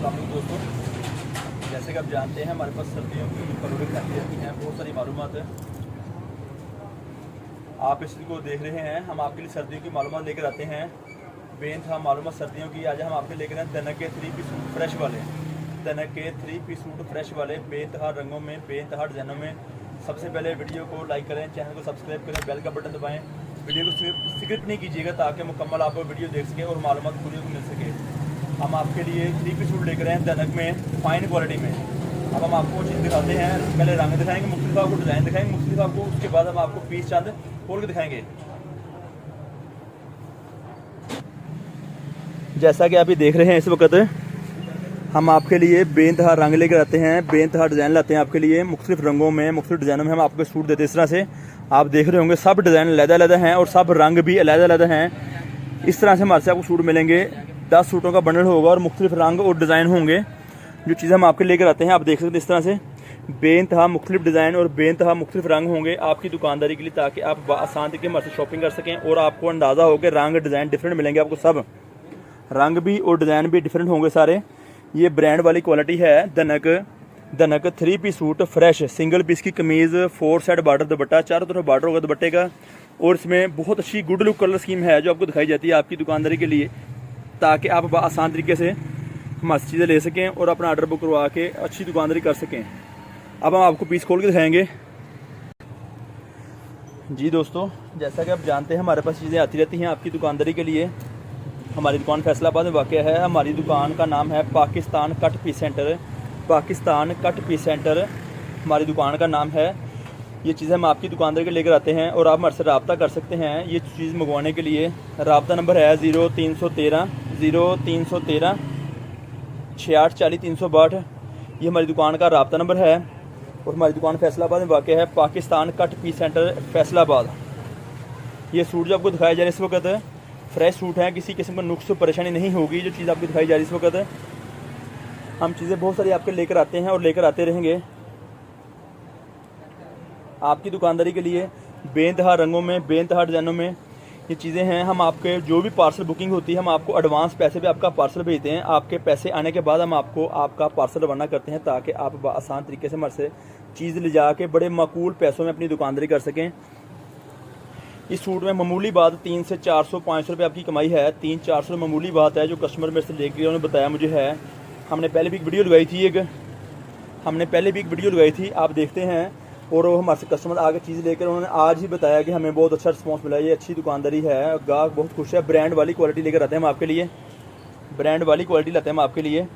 अस्सलाम वालेकुम दोस्तों, जैसे कि आप जानते हैं हमारे पास सर्दियों की प्रोडक्ट आती रहती हैं, बहुत सारी मालूमात है। आप इसको देख रहे हैं, हम आपके लिए सर्दियों की मालूमात लेकर आते हैं। बेनतहा मालूमात सर्दियों की आज हम आपके लेकर आए दनक के 3 पीस सूट फ्रेश वाले, दनक के 3 पीस सूट फ्रेश वाले बेनतहा रंगों में, बेनतहा डिज़ाइनों में। सबसे पहले वीडियो को लाइक करें, चैनल को सब्सक्राइब करें, बेल का बटन दबाएं। वीडियो को स्किप नहीं कीजिएगा ताकि मुकम्मल आप वीडियो देख सकें और मालूमात पूरी को मिल सके। हम आपके लिए 3 पीस सूट लेकर आए हैं दनक में, फाइन क्वालिटी में। अब हम आपको चीज़ दिखाते हैं, पहले रंग दिखाएंगे, मुख्तलिफ आपको डिज़ाइन दिखाएंगे मुख्तलिफ आपको, उसके बाद हम आपको पीस चंद खोल के दिखाएंगे। जैसा कि आप ये देख रहे हैं, इस वक्त हम आपके लिए बेनतहा रंग लेकर आते हैं, बेनतहा डिज़ाइन लाते हैं आपके लिए मुख्तलिफ रंगों में, मुख्तलिफ डिज़ाइनों में हम आपको सूट देते हैं। इस तरह से आप देख रहे होंगे सब डिज़ाइन अलग-अलग हैं और सब रंग भी अलग-अलग हैं। इस तरह से हमारे से आपको सूट मिलेंगे, 10 सूटों का बंडल होगा और मुख्तलिफ रंग और डिज़ाइन होंगे। जो चीज़ें हम आपके लेकर आते हैं आप देख सकते हैं, इस तरह से बेनतहा मुख्तलिफ डिज़ाइन और बेनतहा मुख्तलिफ रंग होंगे आपकी दुकानदारी के लिए, ताकि आप आसान तरीके हमारे से शॉपिंग कर सकें और आपको अंदाज़ा हो कि रंग डिज़ाइन डिफरेंट मिलेंगे आपको। सब रंग भी और डिज़ाइन भी डिफरेंट होंगे सारे। ये ब्रांड वाली क्वालिटी है दनक 3 piece suit fresh, single piece की कमीज़, 4 साइड बॉर्डर दुपट्टा, चारों तरफ बॉर्डर होगा दुपट्टे का, और इसमें बहुत अच्छी गुड लुक कलर स्कीम है जो आपको दिखाई जाती है आपकी दुकानदारी के लिए, ताकि आप आसान तरीके से हमारी चीज़ें ले सकें और अपना ऑर्डर बुक करवा के अच्छी दुकानदारी कर सकें। अब हम आपको पीस खोल के दिखाएंगे। जी दोस्तों, जैसा कि आप जानते हैं हमारे पास चीज़ें आती रहती हैं आपकी दुकानदारी के लिए। हमारी दुकान फैसलाबाद में वाक़ है। हमारी दुकान का नाम है Pakistan cut piece centre, Pakistan cut piece centre हमारी दुकान का नाम है। ये चीज़ें हम आपकी दुकानदारी के लेकर आते हैं और आप हमारे से रब्ता कर सकते हैं ये चीज़ मंगवाने के लिए। रब्ता नंबर है 0313 6640 362। ये हमारी दुकान का रब्ता नंबर है और हमारी दुकान फैसलाबाद में वाक़ है, Pakistan cut piece centre Faisalabad. ये सूट जो आपको दिखाया जा रहा है इस वक्त फ्रेश सूट है, किसी किस्म का नुक्स परेशानी नहीं होगी। जो चीज़ आपको दिखाई जा रही है इस वक्त, हम चीज़ें बहुत सारी आपके लेकर आते हैं और लेकर आते रहेंगे आपकी दुकानदारी के लिए। बेनतहा रंगों में, बेनतहा डिज़ाइनों में ये चीज़ें हैं। हम आपके जो भी पार्सल बुकिंग होती है हम आपको एडवांस पैसे पे आपका पार्सल भेजते हैं। आपके पैसे आने के बाद हम आपको आपका पार्सल रवाना करते हैं, ताकि आप आसान तरीके से हमारे से चीज़ ले जा के बड़े माकूल पैसों में अपनी दुकानदारी कर सकें। इस सूट में मामूली बात 300 से 400 500 रुपये आपकी कमाई है। 300-400 मामूली बात है जो कस्टमर मेरे से लेकर उन्होंने बताया मुझे है। हमने पहले भी एक वीडियो लगाई थी, आप देखते हैं। और वो हमारे से कस्टमर आगे चीज़ लेकर उन्होंने आज ही बताया कि हमें बहुत अच्छा रिस्पॉन्स मिला, ये अच्छी दुकानदारी है, गाहक बहुत खुश है। ब्रांड वाली क्वालिटी लेकर आते हैं हम आपके लिए, ब्रांड वाली क्वालिटी लाते हैं हम आपके लिए।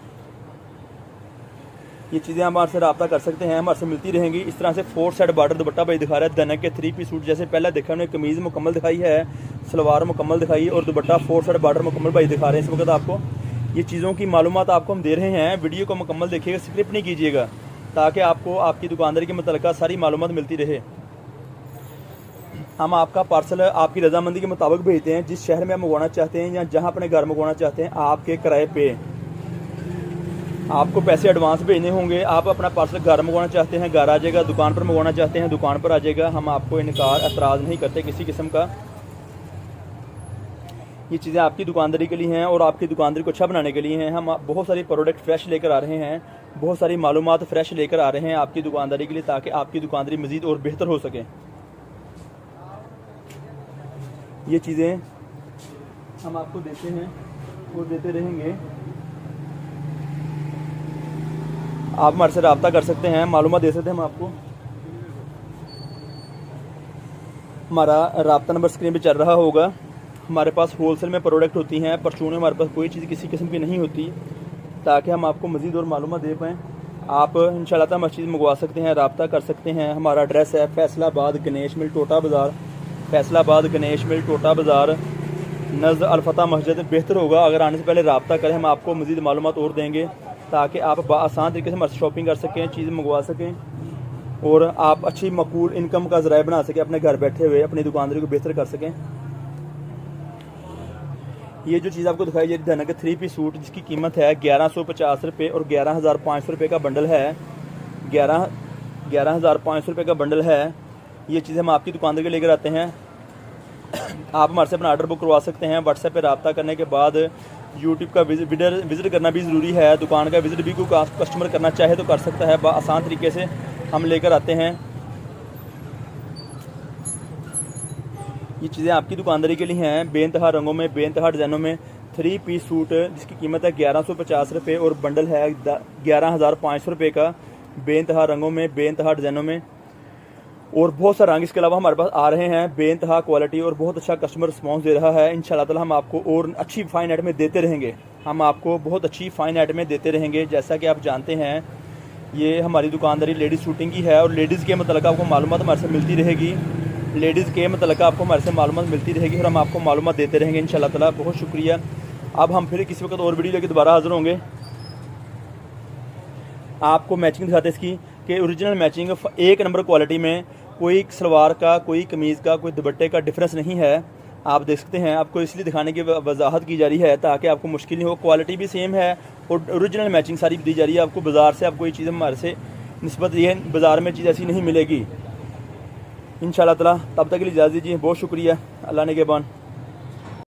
ये चीज़ें हम हमारे से रब्ता कर सकते हैं, हमारे से मिलती रहेंगी। इस तरह से 4 साइड बॉर्डर दुपट्टा भाई दिखा रहा है दनक के 3 पीस सूट। जैसे पहले देखा हमने कमीज़ मुकम्मल दिखाई है, सलवार मुकम्मल दिखाई और दुपट्टा 4 साइड बॉर्डर मुकम्मल भाई दिखा रहे हैं इस वक्त आपको। ये चीज़ों की मालूमात आपको हम दे रहे हैं, वीडियो को मुकम्मल देखिएगा, स्किप नहीं कीजिएगा, ताकि आपको आपकी दुकानदारी के मुतल्लिक़ सारी मालूमात मिलती रहे। हम आपका पार्सल आपकी रजामंदी के मुताबिक भेजते हैं। जिस शहर में आप मंगवाना चाहते हैं या जहाँ अपने घर मंगवाना चाहते हैं, आपके किराए पे आपको पैसे एडवांस भेजने होंगे। आप अपना पार्सल घर मंगवाना चाहते हैं घर आ जाएगा, दुकान पर मंगवाना चाहते हैं दुकान पर आ जाएगा। हम आपको इनकार एतराज़ नहीं करते किसी किस्म का। ये चीज़ें आपकी दुकानदारी के लिए हैं और आपकी दुकानदारी को अच्छा बनाने के लिए हैं। हम बहुत सारी प्रोडक्ट फ्रेश लेकर आ रहे हैं, बहुत सारी मालूमात फ्रेश लेकर आ रहे हैं आपकी दुकानदारी के लिए, ताकि आपकी दुकानदारी मज़ीद और बेहतर हो सके। ये चीज़ें हम आपको देते हैं और देते रहेंगे। आप हमारे से रब्ता कर सकते हैं, मालूमात दे सकते हैं हम आपको। हमारा रब्ता नंबर स्क्रीन पे चल रहा होगा। हमारे पास होलसेल में प्रोडक्ट होती हैं, परचून में हमारे पास कोई चीज़ किसी किस्म की नहीं होती, ताकि हम आपको मज़ीद और मालूमात दे पाएँ। आप इंशाल्लाह ताला हमारी चीज़ मंगवा सकते हैं, रब्ता कर सकते हैं। हमारा एड्रेस है फैसलाबाद गणेश मिल टोटा बाज़ार, फैसलाबाद गणेश मिल टोटा बाज़ार नज़द अलफता मस्जिद। बेहतर होगा अगर आने से पहले रब्ता करें, हम आपको मज़ीद मालूमात और देंगे, ताकि आप आसान तरीके से हमारे शॉपिंग कर सकें, चीज़ मंगवा सकें और आप अच्छी मकबूल इनकम का ज़राया बना सकें, अपने घर बैठे हुए अपनी दुकानदारी को बेहतर कर सकें। ये जो चीज़ आपको दिखाई जा रही है दनक 3 पीस सूट, जिसकी कीमत है 1150 रुपये और 11,500 रुपये का बंडल है। 11,500 रुपये का बंडल है। ये चीज़ें हम आपकी दुकानदारी के लेकर आते हैं। आप हमारे से अपना ऑर्डर बुक करवा सकते हैं। व्हाट्सएप पे रब्ता करने के बाद यूट्यूब का विज़िट करना भी ज़रूरी है। दुकान का विज़िट भी कोई कस्टमर करना चाहे तो कर सकता है, आसान तरीके से हम लेकर आते हैं। ये चीज़ें आपकी दुकानदारी के लिए हैं, बेइंतहा रंगों में, बेइंतहा डिज़ाइनों में। 3 पीस सूट जिसकी कीमत है 1150 रुपये और बंडल है 11,500 रुपये का, बेइंतहा रंगों में, बेइंतहा डिज़ाइनों में। और बहुत सारे रंग इसके अलावा हमारे पास आ रहे हैं, बेइंतहा क्वालिटी और बहुत अच्छा कस्टमर रिस्पॉन्स दे रहा है। इंशाल्लाह ताला हम आपको और अच्छी फ़ाइन आइटमें देते रहेंगे, हम आपको बहुत अच्छी फ़ाइन आइटमें देते रहेंगे। जैसा कि आप जानते हैं ये हमारी दुकानदारी लेडीज़ शूटिंग की है और लेडीज़ के मतलब आपको मालूमात हमारे से मिलती रहेगी, लेडीज़ के मतलब आपको हमारे से मालूमात मिलती रहेगी और हम आपको मालूमात देते रहेंगे इंशाल्लाह ताला। बहुत शुक्रिया। अब हम फिर किसी वक्त और वीडियो लेकर दोबारा हाज़िर होंगे। आपको मैचिंग दिखाते हैं इसकी कि ओरिजिनल मैचिंग 1 नंबर क्वालिटी में, कोई सलवार का, कोई कमीज़ का, कोई दुपट्टे का डिफरेंस नहीं है। आप देख सकते हैं, आपको इसलिए दिखाने की वजाहत की जा रही है ताकि आपको मुश्किल नहीं हो। क्वालिटी भी सेम है और ओरिजिनल मैचिंग सारी दी जा रही है। आपको बाज़ार से आपको ये चीज़ हमारे से निस्बत ये बाज़ार में चीज़ ऐसी नहीं मिलेगी इंशाल्लाह ताला। तब तक के लिए इजाज़त दीजिए। बहुत शुक्रिया। अल्लाह ने के बान।